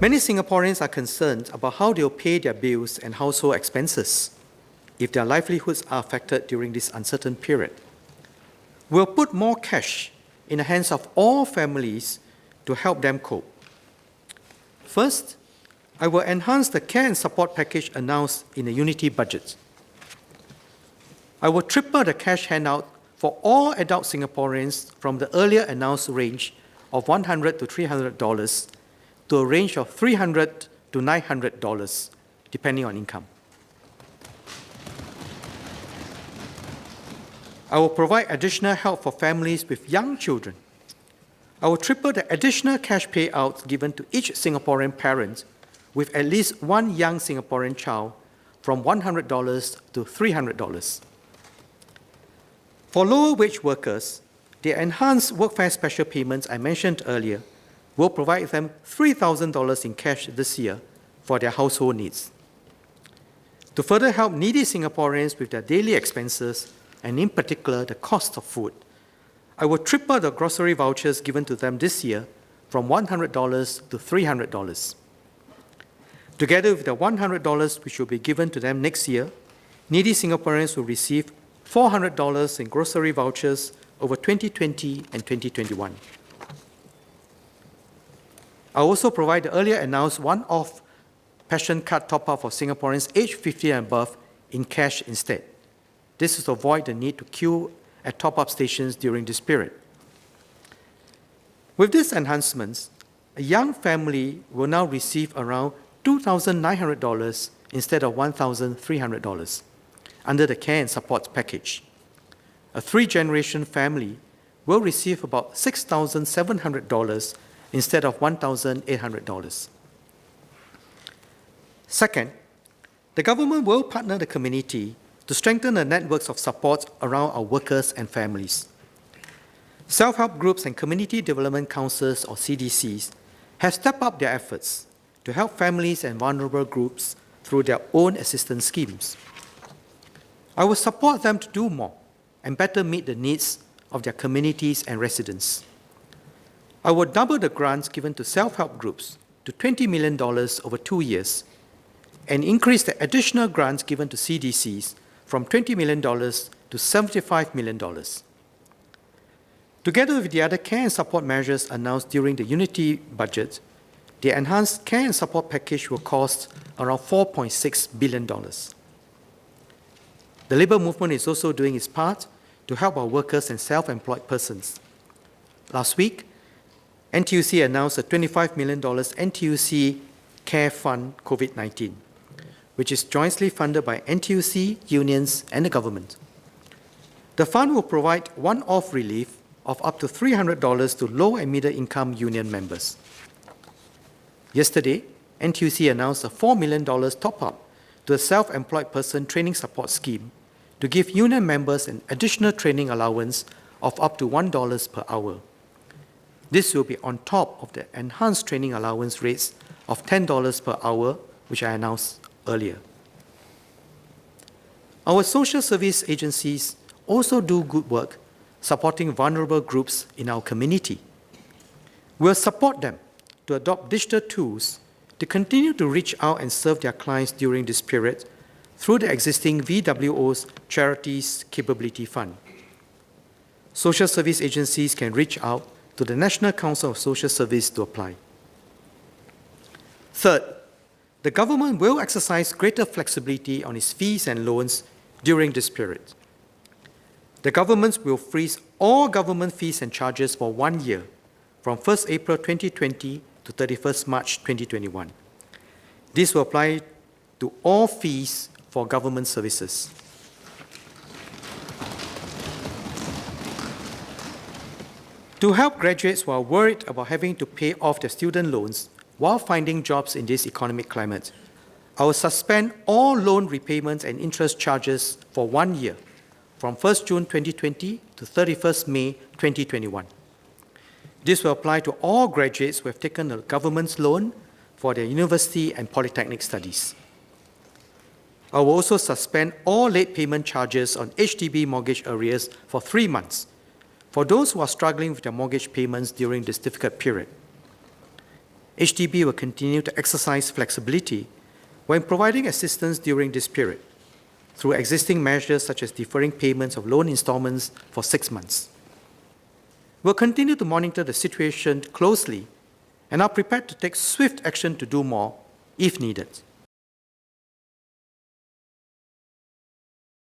Many Singaporeans are concerned about how they will pay their bills and household expenses if their livelihoods are affected during this uncertain period. We'll put more cash in the hands of all families to help them cope. First, I will enhance the care and support package announced in the Unity Budget. I will triple the cash handout for all adult Singaporeans from the earlier announced range of $100 to $300 to a range of $300 to $900, depending on income. I will provide additional help for families with young children. I will triple the additional cash payouts given to each Singaporean parent with at least one young Singaporean child from $100 to $300. For lower wage workers, the enhanced workfare special payments I mentioned earlier will provide them $3,000 in cash this year for their household needs. To further help needy Singaporeans with their daily expenses, and in particular the cost of food, I will triple the grocery vouchers given to them this year from $100 to $300. Together with the $100 which will be given to them next year, needy Singaporeans will receive $400 in grocery vouchers over 2020 and 2021. I also provide the earlier announced one-off passion card top-up for Singaporeans aged 50 and above in cash instead. This is to avoid the need to queue at top-up stations during this period. With these enhancements, a young family will now receive around $2,900 instead of $1,300 under the care and support package. A three-generation family will receive about $6,700 instead of $1,800. Second, the government will partner the community to strengthen the networks of support around our workers and families. Self-help groups and community development councils, or CDCs, have stepped up their efforts to help families and vulnerable groups through their own assistance schemes. I will support them to do more and better meet the needs of their communities and residents. I will double the grants given to self-help groups to $20 million over 2 years and increase the additional grants given to CDCs from $20 million to $75 million. Together with the other care and support measures announced during the Unity Budget, the enhanced care and support package will cost around $4.6 billion. The labour movement is also doing its part to help our workers and self-employed persons. Last week, NTUC announced a $25 million NTUC Care Fund COVID-19, which is jointly funded by NTUC, unions, and the government. The fund will provide one-off relief of up to $300 to low and middle-income union members. Yesterday, NTUC announced a $4 million top-up to a self-employed person training support scheme to give union members an additional training allowance of up to $1 per hour. This will be on top of the enhanced training allowance rates of $10 per hour, which I announced earlier. Our social service agencies also do good work supporting vulnerable groups in our community. We'll support them to adopt digital tools to continue to reach out and serve their clients during this period through the existing VWO's Charities Capability Fund. Social service agencies can reach out to the National Council of Social Service to apply. Third, the government will exercise greater flexibility on its fees and loans during this period. The government will freeze all government fees and charges for 1 year, from 1st April 2020 to 31st March 2021. This will apply to all fees for government services. To help graduates who are worried about having to pay off their student loans while finding jobs in this economic climate, I will suspend all loan repayments and interest charges for 1 year, from 1st June 2020 to 31st May 2021. This will apply to all graduates who have taken a government's loan for their university and polytechnic studies. I will also suspend all late payment charges on HDB mortgage arrears for 3 months for those who are struggling with their mortgage payments during this difficult period. HDB will continue to exercise flexibility when providing assistance during this period through existing measures such as deferring payments of loan installments for 6 months. We'll continue to monitor the situation closely and are prepared to take swift action to do more if needed.